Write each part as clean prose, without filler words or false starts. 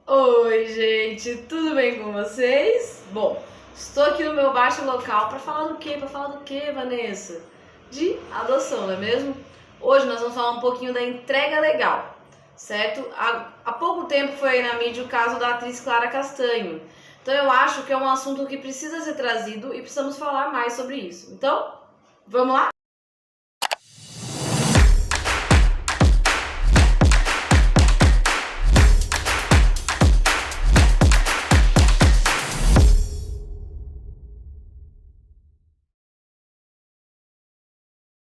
Oi, gente, tudo bem com vocês? Bom, estou aqui no meu baixo local para falar do quê? Para falar do quê, Vanessa? De adoção, não é mesmo? Hoje nós vamos falar um pouquinho da entrega legal, certo? Há pouco tempo foi aí na mídia o caso da atriz Clara Castanho. Então eu acho que é um assunto que precisa ser trazido e precisamos falar mais sobre isso. Então, vamos lá?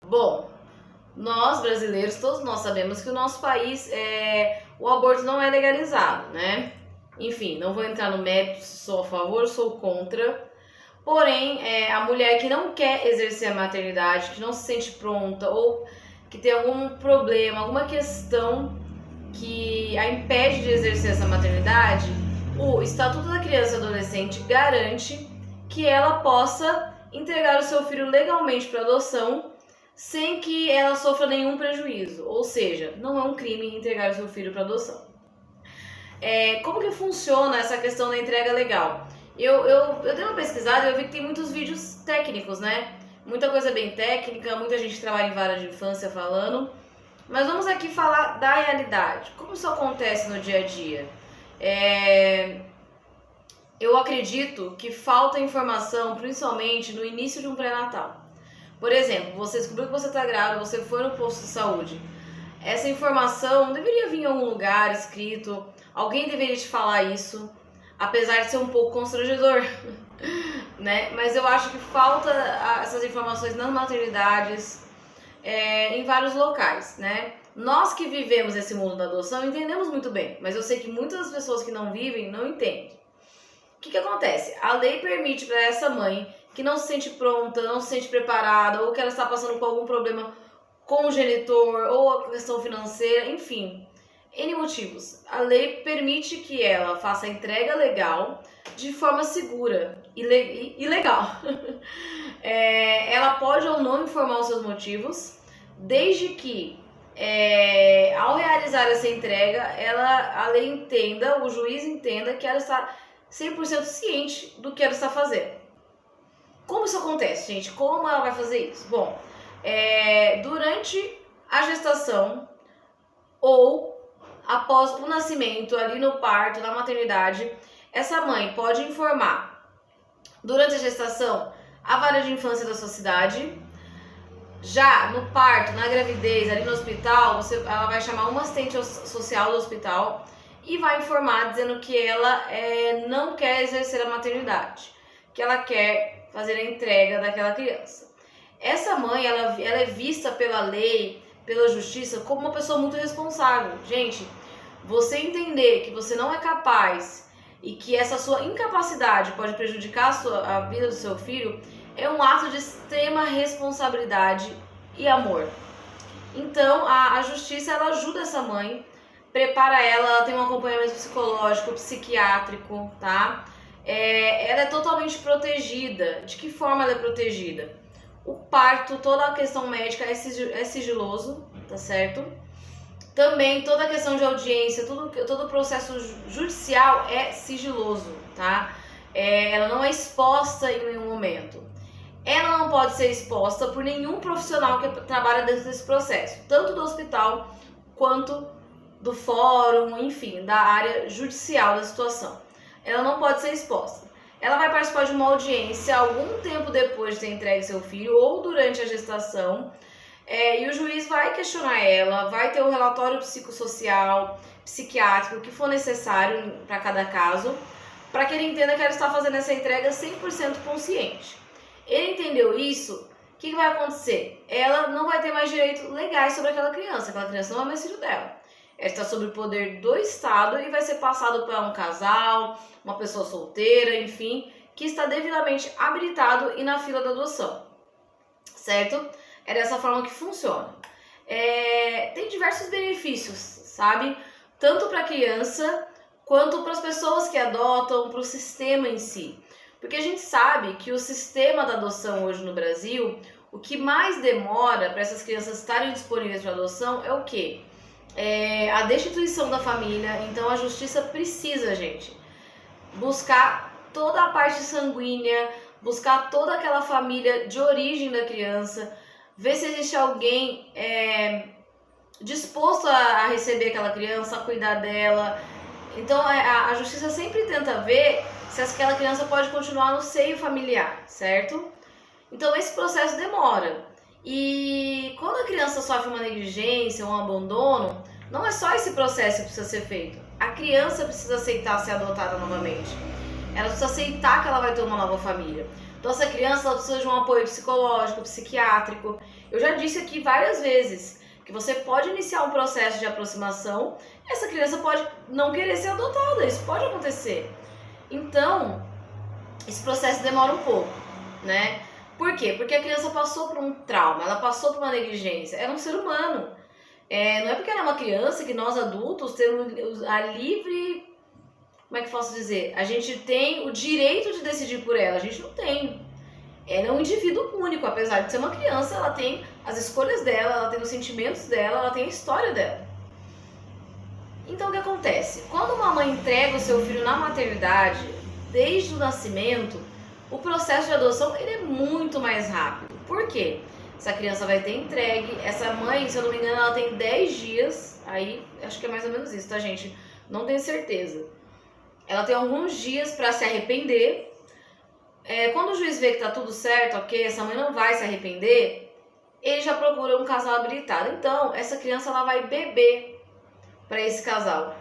Bom, nós brasileiros, todos nós sabemos que o nosso país o aborto não é legalizado, né? Enfim, não vou entrar no mérito se sou a favor, sou contra. Porém, a mulher que não quer exercer a maternidade, que não se sente pronta ou que tem algum problema, alguma questão que a impede de exercer essa maternidade, o Estatuto da Criança e Adolescente garante que ela possa entregar o seu filho legalmente para adoção sem que ela sofra nenhum prejuízo. Ou seja, não é um crime entregar o seu filho para adoção. Como que funciona essa questão da entrega legal? Eu dei uma pesquisada e eu vi que tem muitos vídeos técnicos, né? Muita coisa bem técnica, muita gente que trabalha em vara de infância falando. Mas vamos aqui falar da realidade. Como isso acontece no dia a dia? Eu acredito que falta informação, principalmente no início de um pré-natal. Por exemplo, você descobriu que você está grávida, você foi no posto de saúde. Essa informação deveria vir em algum lugar escrito, alguém deveria te falar isso, apesar de ser um pouco constrangedor, né? Mas eu acho que falta essas informações nas maternidades, em vários locais, né? Nós que vivemos esse mundo da adoção entendemos muito bem, mas eu sei que muitas pessoas que não vivem não entendem. O que acontece? A lei permite para essa mãe que não se sente pronta, não se sente preparada, ou que ela está passando por algum problema com o genitor, ou a questão financeira, enfim, N motivos. A lei permite que ela faça a entrega legal de forma segura e legal. Ela pode ou não informar os seus motivos, desde que ao realizar essa entrega, a lei entenda, o juiz entenda que ela está 100% ciente do que ela está fazendo. Como isso acontece, gente? Como ela vai fazer isso? Bom, durante a gestação ou após o nascimento, ali no parto, na maternidade, essa mãe pode informar durante a gestação a vara de infância da sua cidade. Já no parto, na gravidez, ali no hospital, ela vai chamar uma assistente social do hospital e vai informar dizendo que ela não quer exercer a maternidade, que ela quer fazer a entrega daquela criança. Essa mãe, ela é vista pela lei, pela justiça, como uma pessoa muito responsável. Gente, você entender que você não é capaz e que essa sua incapacidade pode prejudicar a vida do seu filho é um ato de extrema responsabilidade e amor. Então, a justiça, ela ajuda essa mãe, prepara ela tem um acompanhamento psicológico, psiquiátrico, tá? Ela é totalmente protegida. De que forma ela é protegida? O parto, toda a questão médica é sigiloso, tá certo? Também toda a questão de audiência, todo o processo judicial é sigiloso, tá? Ela não é exposta em nenhum momento. Ela não pode ser exposta por nenhum profissional que trabalha dentro desse processo, tanto do hospital quanto do fórum, enfim, da área judicial da situação. Ela não pode ser exposta. Ela vai participar de uma audiência algum tempo depois de ter entregue seu filho ou durante a gestação, e o juiz vai questionar ela, vai ter o relatório psicossocial, psiquiátrico, que for necessário para cada caso, para que ele entenda que ela está fazendo essa entrega 100% consciente. Ele entendeu isso, o que vai acontecer? Ela não vai ter mais direitos legais sobre aquela criança não é mais filho dela. Ela está sob o poder do Estado e vai ser passado para um casal, uma pessoa solteira, enfim, que está devidamente habilitado e na fila da adoção, certo? É dessa forma que funciona. Tem diversos benefícios, sabe? Tanto para a criança quanto para as pessoas que adotam, para o sistema em si. Porque a gente sabe que o sistema da adoção hoje no Brasil, o que mais demora para essas crianças estarem disponíveis para adoção é o quê? a destituição da família. Então a justiça precisa, gente, buscar toda a parte sanguínea, buscar toda aquela família de origem da criança, ver se existe alguém disposto a receber aquela criança, a cuidar dela. Então a justiça sempre tenta ver se aquela criança pode continuar no seio familiar, certo? Então esse processo demora. E quando a criança sofre uma negligência, um abandono, não é só esse processo que precisa ser feito. A criança precisa aceitar ser adotada novamente. Ela precisa aceitar que ela vai ter uma nova família. Então essa criança ela precisa de um apoio psicológico, psiquiátrico. Eu já disse aqui várias vezes que você pode iniciar um processo de aproximação, essa criança pode não querer ser adotada, isso pode acontecer. Então, esse processo demora um pouco, né? Por quê? Porque a criança passou por um trauma, ela passou por uma negligência, era um ser humano. Não é porque ela é uma criança que nós adultos temos a livre... Como é que posso dizer? A gente tem o direito de decidir por ela, a gente não tem. Ela é um indivíduo único, apesar de ser uma criança, ela tem as escolhas dela, ela tem os sentimentos dela, ela tem a história dela. Então o que acontece? Quando uma mãe entrega o seu filho na maternidade, desde o nascimento, o processo de adoção ele é muito mais rápido. Por quê? Essa criança vai ter entregue, essa mãe, se eu não me engano, ela tem 10 dias, aí acho que é mais ou menos isso, tá, gente? Não tenho certeza. Ela tem alguns dias para se arrepender. Quando o juiz vê que tá tudo certo, ok, essa mãe não vai se arrepender, ele já procura um casal habilitado. Então, essa criança ela vai beber para esse casal.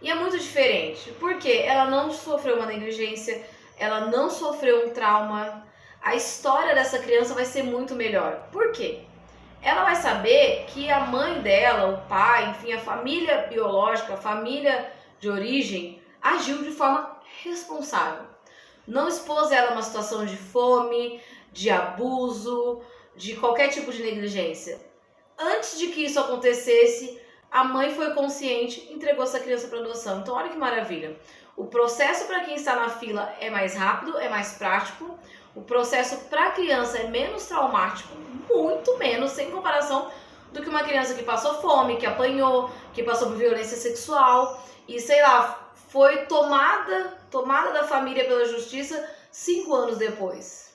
E é muito diferente, porque ela não sofreu uma negligência, ela não sofreu um trauma. A história dessa criança vai ser muito melhor. Por quê? Ela vai saber que a mãe dela, o pai, enfim, a família biológica, a família de origem, agiu de forma responsável. Não expôs ela a uma situação de fome, de abuso, de qualquer tipo de negligência. Antes de que isso acontecesse, a mãe foi consciente e entregou essa criança para adoção. Então, olha que maravilha. O processo para quem está na fila é mais rápido, é mais prático. O processo para a criança é menos traumático, muito menos, sem comparação, do que uma criança que passou fome, que apanhou, que passou por violência sexual e, sei lá, foi tomada da família pela justiça 5 anos depois.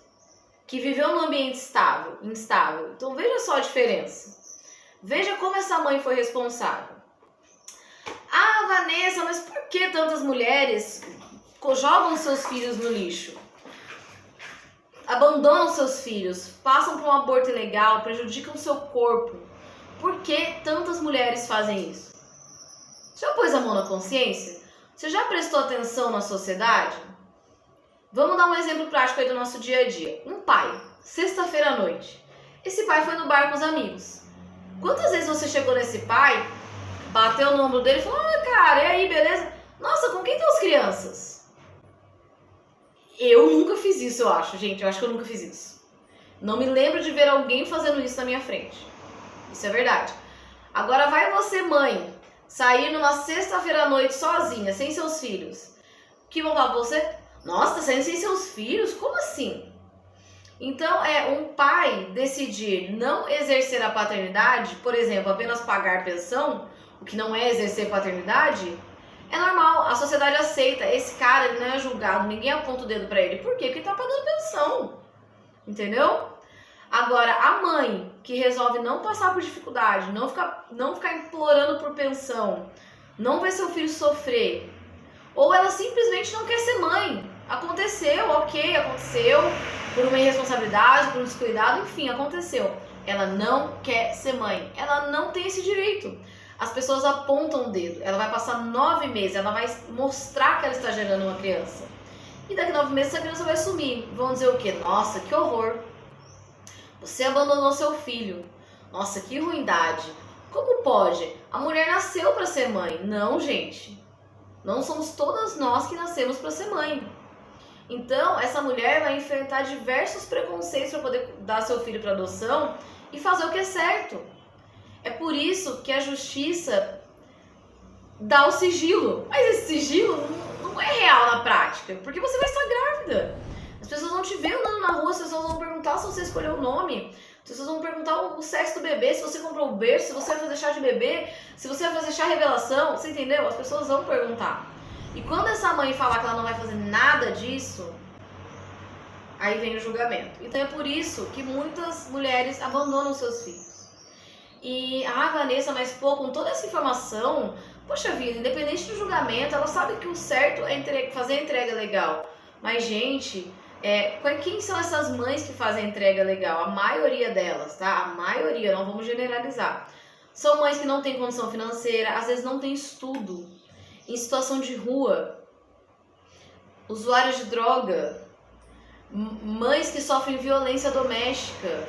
Que viveu num ambiente instável. Então veja só a diferença. Veja como essa mãe foi responsável. Ah, Vanessa, mas por que tantas mulheres jogam seus filhos no lixo? Abandonam seus filhos, passam por um aborto ilegal, prejudicam seu corpo. Por que tantas mulheres fazem isso? Já pôs a mão na consciência? Você já prestou atenção na sociedade? Vamos dar um exemplo prático aí do nosso dia a dia. Um pai, sexta-feira à noite. Esse pai foi no bar com os amigos. Quantas vezes você chegou nesse pai, bateu no ombro dele e falou: "Ah, cara, e aí, beleza? Nossa, com quem estão as crianças?" Eu nunca fiz isso, eu acho, gente. Eu acho que eu nunca fiz isso. Não me lembro de ver alguém fazendo isso na minha frente. Isso é verdade. Agora vai você, mãe, sair numa sexta-feira à noite sozinha, sem seus filhos. Que vão falar pra você: "Nossa, tá saindo sem seus filhos? Como assim?" Então, um pai decidir não exercer a paternidade, por exemplo, apenas pagar pensão, o que não é exercer paternidade, é normal, a sociedade aceita. Esse cara ele não é julgado, ninguém aponta o dedo pra ele. Por quê? Porque ele tá pagando pensão, entendeu? Agora, a mãe que resolve não passar por dificuldade, não ficar implorando por pensão, não ver seu filho sofrer, ou ela simplesmente não quer ser mãe. Aconteceu, ok, aconteceu, por uma irresponsabilidade, por um descuidado, enfim, aconteceu. Ela não quer ser mãe, ela não tem esse direito. As pessoas apontam o dedo, ela vai passar 9 meses, ela vai mostrar que ela está gerando uma criança. E daqui a 9 meses essa criança vai sumir. Vão dizer o quê? Nossa, que horror! Você abandonou seu filho. Nossa, que ruindade. Como pode? A mulher nasceu para ser mãe. Não, gente. Não somos todas nós que nascemos para ser mãe. Então, essa mulher vai enfrentar diversos preconceitos para poder dar seu filho para adoção e fazer o que é certo. É por isso que a justiça dá o sigilo. Mas esse sigilo não é real na prática, porque você vai estar grávida. As pessoas vão te ver andando na rua, as pessoas vão perguntar se você escolheu o nome. Vocês vão perguntar o sexo do bebê, se você comprou o berço, se você vai fazer chá de bebê, se você vai fazer chá revelação, você entendeu? As pessoas vão perguntar. E quando essa mãe falar que ela não vai fazer nada disso, aí vem o julgamento. Então é por isso que muitas mulheres abandonam seus filhos. E, Vanessa, mas pô, com toda essa informação, poxa vida, independente do julgamento, ela sabe que o certo é fazer a entrega legal. Mas, gente, quem são essas mães que fazem a entrega legal? A maioria delas, tá? A maioria, não vamos generalizar. São mães que não têm condição financeira, às vezes não têm estudo, em situação de rua, usuários de droga, mães que sofrem violência doméstica,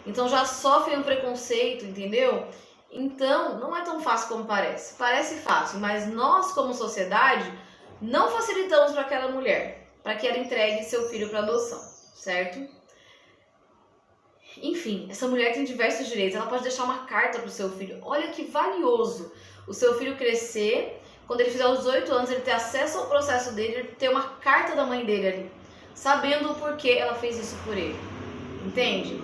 então já sofrem um preconceito, entendeu? Então, não é tão fácil como parece. Parece fácil, mas nós, como sociedade, não facilitamos para aquela mulher, para que ela entregue seu filho para adoção, certo? Enfim, essa mulher tem diversos direitos. Ela pode deixar uma carta para o seu filho. Olha que valioso o seu filho crescer, quando ele fizer os 18 anos, ele ter acesso ao processo dele, ele ter uma carta da mãe dele ali, sabendo o porquê ela fez isso por ele. Entende?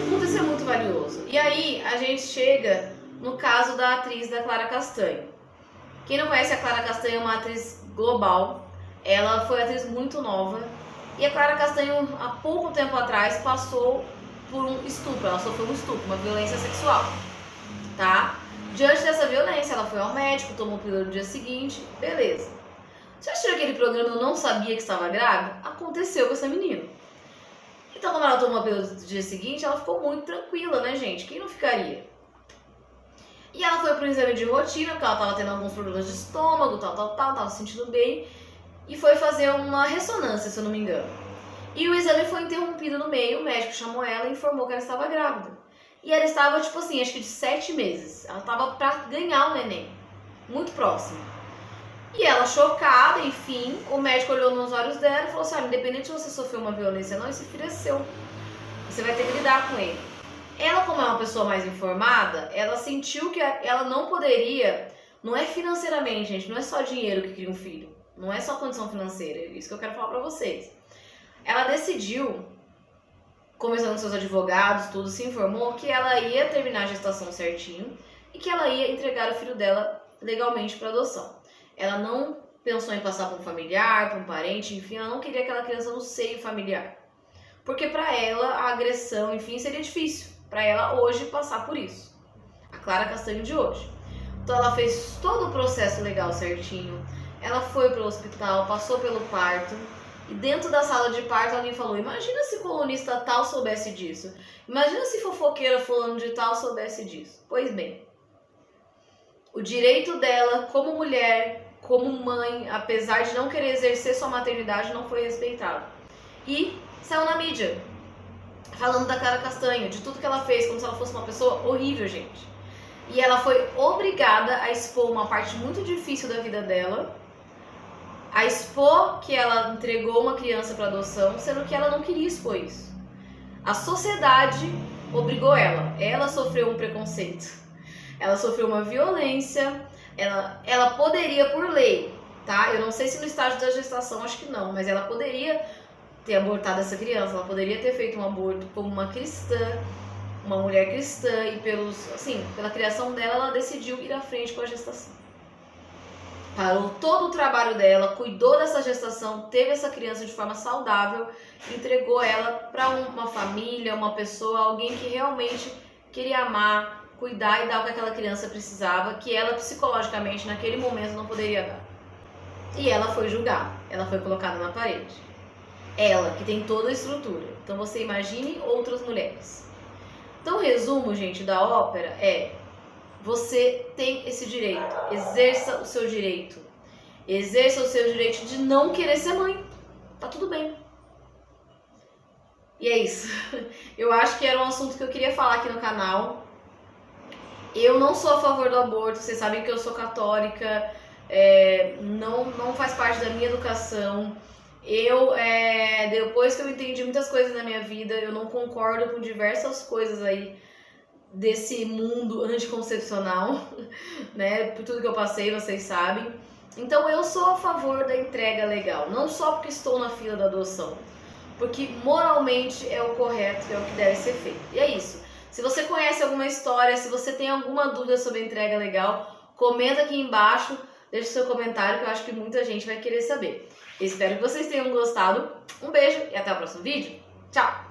Tudo isso é muito valioso. E aí, a gente chega no caso da atriz da Clara Castanho. Quem não conhece a Clara Castanho é uma atriz global. Ela foi atriz muito nova. E a Clara Castanho, há pouco tempo atrás, passou por um estupro. Ela sofreu um estupro, uma violência sexual. Tá? Diante dessa violência, ela foi ao médico, tomou pílula no dia seguinte. Beleza. Você assistiu aquele programa Eu Não Sabia Que Estava Grávida? Aconteceu com essa menina. Então, quando ela tomou a pílula no dia seguinte, ela ficou muito tranquila, né, gente? Quem não ficaria? E ela foi para um exame de rotina, porque ela estava tendo alguns problemas de estômago, estava se sentindo bem. E foi fazer uma ressonância, se eu não me engano. E o exame foi interrompido no meio, o médico chamou ela e informou que ela estava grávida. E ela estava, tipo assim, acho que de 7 meses. Ela estava para ganhar o neném. Muito próximo. E ela, chocada, enfim, o médico olhou nos olhos dela e falou assim, independente se você sofreu uma violência ou não, esse filho é seu. Você vai ter que lidar com ele. Ela, como é uma pessoa mais informada, ela sentiu que ela não poderia, não é financeiramente, gente, não é só dinheiro que cria um filho. Não é só condição financeira, é isso que eu quero falar pra vocês. Ela decidiu, conversando com seus advogados, tudo, se informou que ela ia terminar a gestação certinho e que ela ia entregar o filho dela legalmente para adoção. Ela não pensou em passar para um familiar, para um parente, enfim, ela não queria aquela criança no seio familiar. Porque para ela a agressão, enfim, seria difícil. Para ela hoje passar por isso. A Clara Castanho de hoje. Então ela fez todo o processo legal certinho. Ela foi para o hospital, passou pelo parto. E dentro da sala de parto alguém falou, imagina se colunista tal soubesse disso. Imagina se fofoqueira fulano de tal soubesse disso. Pois bem, o direito dela como mulher, como mãe, apesar de não querer exercer sua maternidade, não foi respeitado. E saiu na mídia, falando da Clara Castanho, de tudo que ela fez, como se ela fosse uma pessoa horrível, gente. E ela foi obrigada a expor uma parte muito difícil da vida dela, a expor que ela entregou uma criança para adoção, sendo que ela não queria expor isso. A sociedade obrigou ela. Ela sofreu um preconceito. Ela sofreu uma violência. Ela poderia, por lei, tá? Eu não sei se no estágio da gestação, acho que não, mas ela poderia ter abortado essa criança. Ela poderia ter feito um aborto como uma cristã, uma mulher cristã, e pela criação dela, ela decidiu ir à frente com a gestação. Parou todo o trabalho dela, cuidou dessa gestação, teve essa criança de forma saudável, entregou ela para uma família, uma pessoa, alguém que realmente queria amar, cuidar e dar o que aquela criança precisava, que ela psicologicamente naquele momento não poderia dar. E ela foi julgada, ela foi colocada na parede. Ela, que tem toda a estrutura. Então você imagine outras mulheres. Então o resumo, gente, da ópera é: você tem esse direito, exerça o seu direito. Exerça o seu direito de não querer ser mãe. Tá tudo bem. E é isso. Eu acho que era um assunto que eu queria falar aqui no canal. Eu não sou a favor do aborto, vocês sabem que eu sou católica, não faz parte da minha educação. Depois que eu entendi muitas coisas na minha vida, eu não concordo com diversas coisas aí desse mundo anticoncepcional, né? Por tudo que eu passei, vocês sabem. Então eu sou a favor da entrega legal, não só porque estou na fila da adoção, porque moralmente é o correto, é o que deve ser feito. E é isso. Se você conhece alguma história, se você tem alguma dúvida sobre a entrega legal, comenta aqui embaixo, deixa o seu comentário que eu acho que muita gente vai querer saber. Espero que vocês tenham gostado. Um beijo e até o próximo vídeo. Tchau!